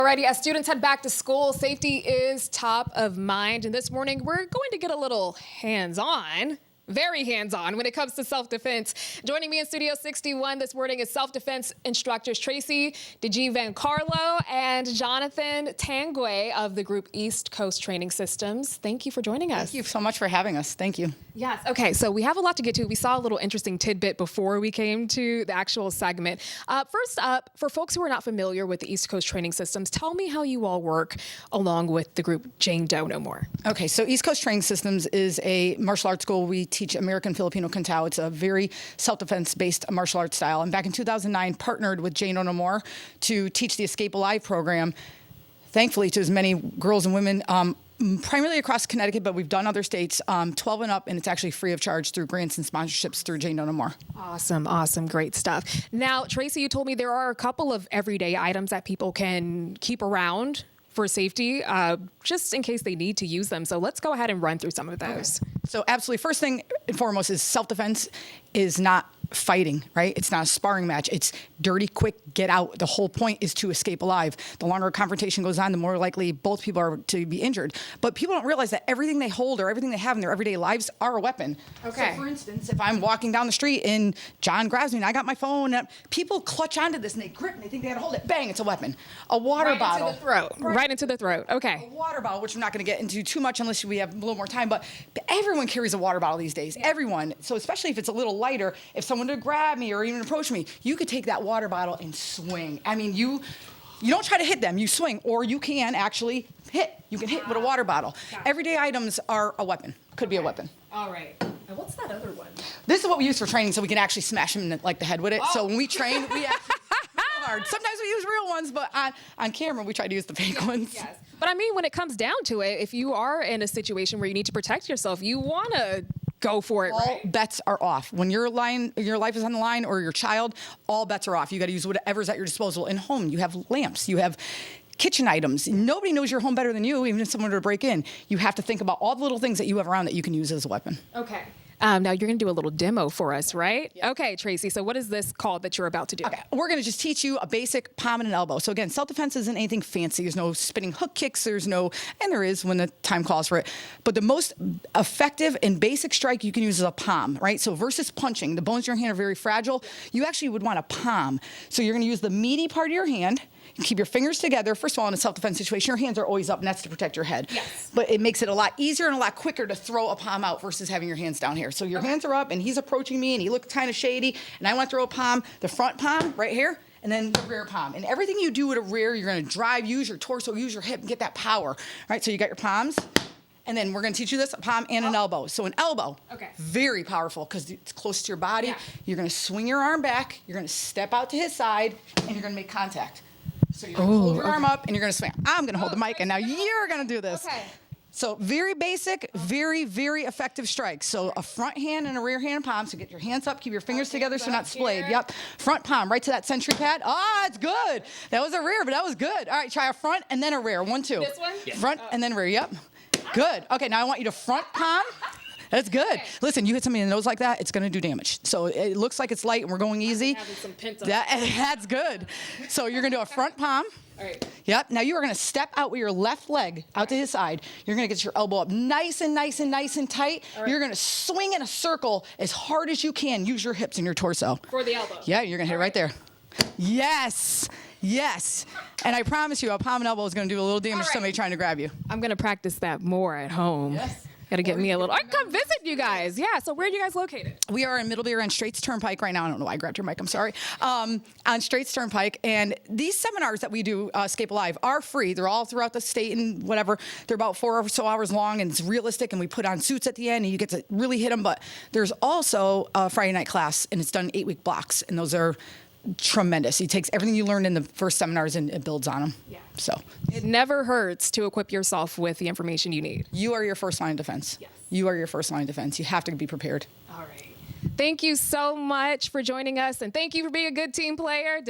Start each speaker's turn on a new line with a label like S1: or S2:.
S1: Alrighty, as students head back to school, safety is top of mind. And this morning, we're going to get a little hands-on. Very hands-on when it comes to self-defense. Joining me in Studio 61 this morning is self-defense instructors Tracey, Digio and Carlo, and Jonathan Tanguay of the group East Coast Training Systems. Thank you for joining us.
S2: Thank you so much for having us. Thank you.
S1: Yes. Okay. So we have a lot to get to. We saw a little interesting tidbit before we came to the actual segment. First up, for folks who are not familiar with the East Coast Training Systems, tell me how you all work along with the group Jane Doe No More.
S2: Okay. So East Coast Training Systems is a martial arts school. We teach American Filipino Kung Tao. It's a very self-defense based martial arts style. And back in 2009, partnered with Jane Doe No More to teach the Escape Alive program, thankfully to as many girls and women, primarily across Connecticut, but we've done other states, 12 and up, and it's actually free of charge through grants and sponsorships through Jane Doe No More.
S1: Awesome, awesome, great stuff. Now, Tracey, you told me there are a couple of everyday items that people can keep around for safety, just in case they need to use them. So let's go ahead and run through some of those.
S2: Okay. So absolutely, first thing and foremost is self-defense is not fighting, right? It's not a sparring match. It's dirty, quick, get out. The whole point is to escape alive. The longer a confrontation goes on, the more likely both people are to be injured. But people don't realize that everything they hold or everything they have in their everyday lives are a weapon.
S1: Okay.
S2: So for instance, if I'm walking down the street and John grabs me and I got my phone, people clutch onto this and they grip and they think they gotta hold it. Bang, it's a weapon. A water bottle.
S1: Into the throat. Right into the throat. Okay.
S2: A water bottle, which I'm not gonna get into too much unless we have a little more time, but everyone carries a water bottle these days. Yeah. Everyone. So especially if it's a little lighter, if someone would grab me or even approach me, you could take that water bottle and swing. I mean, you don't try to hit them, you swing, or you can actually hit. You can hit with a water bottle. Everyday items are a weapon. Could be a weapon.
S1: All right. And what's that other one?
S2: This is what we use for training, so we can actually smash them in the head with it. So when we train, we actually hard. Sometimes we use real ones, but on camera, we try to use the fake ones.
S1: Yes. But I mean, when it comes down to it, if you are in a situation where you need to protect yourself, you want to go for it,
S2: all
S1: right?
S2: bets are off. When your life is on the line or your child, all bets are off. You got to use whatever's at your disposal. In home, you have lamps, you have kitchen items. Nobody knows your home better than you, even if someone were to break in. You have to think about all the little things that you have around that you can use as a weapon.
S1: Okay. Now you're going to do a little demo for us, right?
S2: Yeah.
S1: Okay, Tracey. So what is this called that you're about to do?
S2: Okay, we're going to just teach you a basic palm and an elbow. So again, self-defense isn't anything fancy. There's no spinning hook kicks. And there is when the time calls for it. But the most effective and basic strike you can use is a palm, right? So versus punching, the bones in your hand are very fragile. You actually would want a palm. So you're going to use the meaty part of your hand. You keep your fingers together. First of all, in a self-defense situation, your hands are always up, and that's to protect your head.
S1: Yes.
S2: But it makes it a lot easier and a lot quicker to throw a palm out versus having your hands down here. So your hands are up, and he's approaching me, and he looks kind of shady, and I want to throw a palm, the front palm right here, and then the rear palm. And everything you do with a rear, you're going to drive, use your torso, use your hip, and get that power. All right, so you got your palms. And then we're going to teach you this, a palm and an elbow. So an elbow, very powerful because it's close to your body. Yeah. You're going to swing your arm back. You're going to step out to his side, and you're going to make contact. So you're going to hold your arm up, and you're going to swing. I'm going to hold the mic, and now you're going to do this.
S1: Okay.
S2: So very basic, very, very effective strikes. So a front hand and a rear hand palm. So get your hands up, keep your fingers together so not splayed. Yep. Front palm right to that sentry pad. Ah, it's good. That was a rear, but that was good. All right, try a front and then a rear. 1, 2.
S1: This one?
S2: Yeah. Front and then rear. Yep. Good. Okay, now I want you to front palm. That's good. Okay. Listen, you hit somebody in the nose like that, it's going to do damage. So it looks like it's light and we're going easy. That's good. So you're going to do a front palm.
S1: All right.
S2: Yep. Now you are going to step out with your left leg out to his side. You're going to get your elbow up nice and nice and nice and tight. Right. You're going to swing in a circle as hard as you can. Use your hips and your torso.
S1: For the elbow.
S2: Yeah, you're going to hit it right there. Yes. Yes. And I promise you, a palm and elbow is going to do a little damage to somebody trying to grab you.
S1: I'm going to practice that more at home. Yes. Got to get me a little. I can come visit you guys. Yeah. So where are you guys located?
S2: We are in Middlebury on Straits Turnpike right now. I don't know why I grabbed your mic. I'm sorry. On Straits Turnpike. And these seminars that we do, Escape Alive, are free. They're all throughout the state and whatever. They're about 4 or so hours long, and it's realistic. And we put on suits at the end, and you get to really hit them. But there's also a Friday night class, and it's done in 8-week blocks. And those are tremendous. He takes everything you learned in the first seminars and it builds on them. Yeah. So
S1: it never hurts to equip yourself with the information you need.
S2: You are your first line of defense. Yes. You are your first line of defense. You have to be prepared.
S1: All right. Thank you so much for joining us, and thank you for being a good team player.